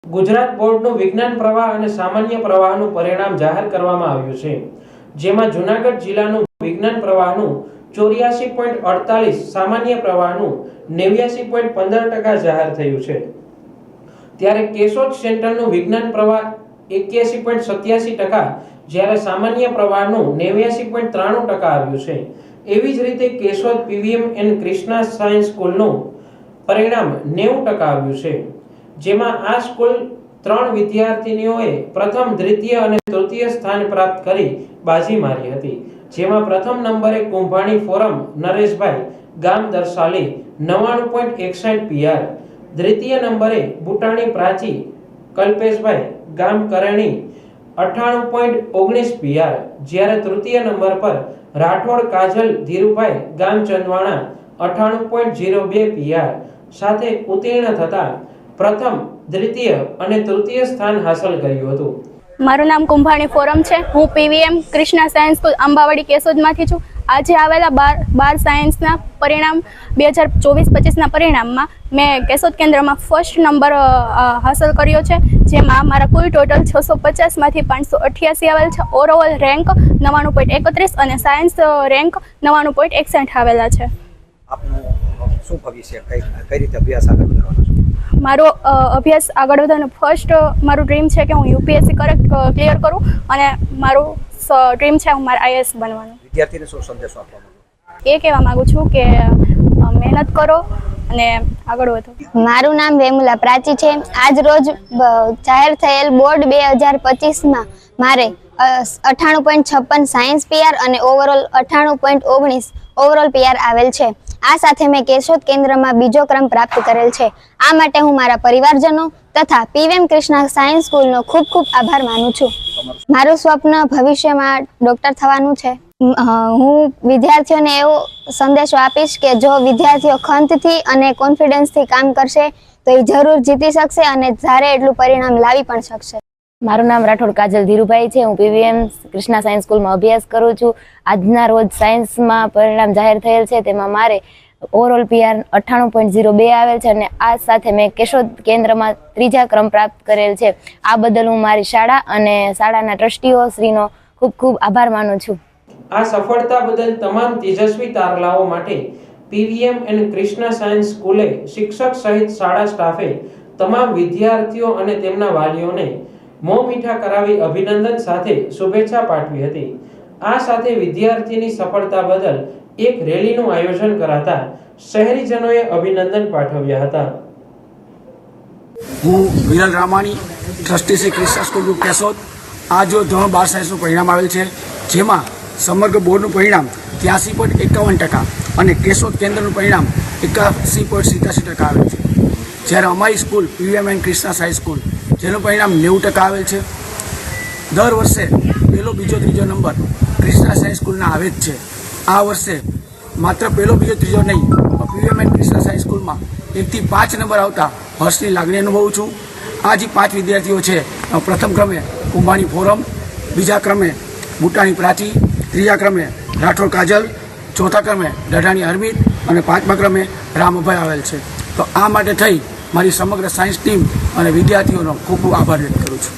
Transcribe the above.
ગુજરાત બોર્ડનું વિજ્ઞાન પ્રવાહ અને સામાન્ય પ્રવાહનું પરિણામ જાહેર કરવામાં આવ્યું છે, જેમાં જૂનાગઢ જિલ્લાનું વિજ્ઞાન પ્રવાહનું 84.48, સામાન્ય પ્રવાહનું 89.15% જાહેર થયું છે, ત્યારે કેશોદ સેન્ટ્રલનું વિજ્ઞાન પ્રવાહ 81.87%, જ્યારે સામાન્ય પ્રવાહનું 89.93% આવ્યું છે. એવી જ રીતે Keshod PVM N Krishna science સ્કૂલનું પરિણામ 90% આવ્યું છે, જેમાં આ સ્કૂલ 3 વિદ્યાર્થીનીઓએ પ્રથમ, દ્વિતીય અને તૃતીય સ્થાન પ્રાપ્ત કરી બાજી મારી હતી, જેમાં પ્રથમ નંબરે કુંભાણી ફોરમ નરેશભાઈ ગામ દરસાલી 99.61 PR, દ્વિતીય નંબરે બુટાણી પ્રાચી કલ્પેશભાઈ ગામ કરેણી 98.19 PR, જ્યારે તૃતીય નંબર પર રાઠોડ કાજલ ધીરુભાઈ ગામ ચંદવાણા 98.02 PR સાથે ઉત્તીર્ણ થતા પ્રથમ, દ્વિતીય અને તૃતીય સ્થાન હાંસલ કર્યું હતું. મારું નામ કુંભાણી ફોરમ છે. હું પીવીએમ કૃષ્ણા સાયન્સ સ્કૂલ આંબાવાડી કેશોદમાંથી છું. આજે આવેલા 12 સાયન્સના પરિણામ 2024-25ના પરિણામમાં મેં કેશોદ કેન્દ્રમાં ફર્સ્ટ નંબર હાંસલ કર્યો છે, જેમાં મારા કુલ ટોટલ 650માંથી 588 આવેલ છે. ઓવરઓલ રેન્ક 99.31 અને સાયન્સ રેન્ક 99.61 આવેલા છે. આપનું શું ભવિષ્ય, કઈ રીતે અભ્યાસ આગળ વધારવાનો છે? મારો અભ્યાસ આગળ વધવાનો ફર્સ્ટ મારું ડ્રીમ છે કે હું યુપીએસસી ક્લિયર કરું, અને મારું ડ્રીમ છે હું મારા આઈએએસ બનવાનું. વિદ્યાર્થીને શું સંદેશો આપવા માંગો? એ કહેવા માંગુ છું કે મહેનત કરો અને આગળ વધો. મારું નામ વેમુલા પ્રાચી છે. આજ રોજ જાહેર થયેલ બોર્ડ 2025માં મારે 98.56 સાયન્સ પીઆર અને ઓવરઓલ 98.19 ઓવરઓલ પીઆર આવેલ છે. આ સાથે મેં કેશોદ કેન્દ્રમાં બીજો ક્રમ પ્રાપ્ત કરેલ છે. આ માટે હું મારા પરિવારજનો તથા પીવીએમ કૃષ્ણા સાયન્સ સ્કૂલનો ખૂબ ખૂબ આભાર માનું છું. મારું સ્વપ્ન ભવિષ્યમાં ડૉક્ટર થવાનું છે. હું વિદ્યાર્થીઓને એવો સંદેશો આપીશ કે જો વિદ્યાર્થીઓ ખંતથી અને કોન્ફિડન્સથી કામ કરશે તો એ જરૂર જીતી શકશે અને ધારે એટલું પરિણામ લાવી પણ શકશે. મારું નામ રાઠોડ કાજલ ધીરુભાઈ છે. હું પીવીએમ કૃષ્ણા સાયન્સ સ્કૂલમાં અભ્યાસ કરું છું. આજના રોજ સાયન્સમાં પરિણામ જાહેર થયેલ છે, તેમાં મારે ઓવરઓલ પીઆર 98.02 આવેલ છે, અને આ સાથે મેં કેશોદ કેન્દ્રમાં 3જા ક્રમ પ્રાપ્ત કરેલ છે. આ બદલ હું મારી શાળા અને શાળાના ટ્રસ્ટીઓ શ્રીનો ખૂબ ખૂબ આભાર માનું છું. આ સફળતા બદલ તમામ તેજસ્વી તારલાઓ માટે પીવીએમ એન કૃષ્ણા સાયન્સ સ્કૂલે શિક્ષક સહિત શાળા સ્ટાફે તમામ વિદ્યાર્થીઓ અને તેમના વાલીઓને મોં મીઠા કરાવી અભિનંદન સાથે શુભેચ્છા પાઠવી હતી. આ સાથે વિદ્યાર્થીની સફળતા બદલ એક રેલીનું આયોજન કરાતા શહેરીજનોએ અભિનંદન પાઠવ્યા હતા. હું વિરલ રામાણી, ટ્રસ્ટી શ્રી કૃષ્ણા સ્કૂલ કેશોદ. આ જો ધોરણ 12 સાયન્સનું પરિણામ આવેલ છે, જેમાં સમગ્ર બોર્ડનું પરિણામ 83.51% અને કેશોદ કેન્દ્રનું પરિણામ 81.87% આવેલ છે, જ્યારે અમારી school PVM N Krishna science school જેનું પરિણામ 90% આવેલ છે. દર વર્ષે પહેલો, બીજો, ત્રીજો નંબર કૃષ્ણા સાયન્સ સ્કૂલના આવે જ છે. આ વર્ષે માત્ર પહેલો, બીજો, ત્રીજો નહીં, પીવીએમ એન કૃષ્ણા સાયન્સ સ્કૂલમાં 1 થી 5 નંબર આવતા હર્ષની લાગણી અનુભવું છું. આ જે 5 વિદ્યાર્થીઓ છે, પ્રથમ ક્રમે કુંભાણી ફોરમ, બીજા ક્રમે બુટાણી પ્રાચી, ત્રીજા ક્રમે રાઠોડ કાજલ, ચોથા ક્રમે ડઢાણી હરમીત અને 5મા ક્રમે રામભાઈ આવેલ છે. તો આ માટે થઈ મારી સમગ્ર સાયન્સ ટીમ અને વિદ્યાર્થીઓનો ખૂબ ખૂબ આભાર વ્યક્ત કરું છું.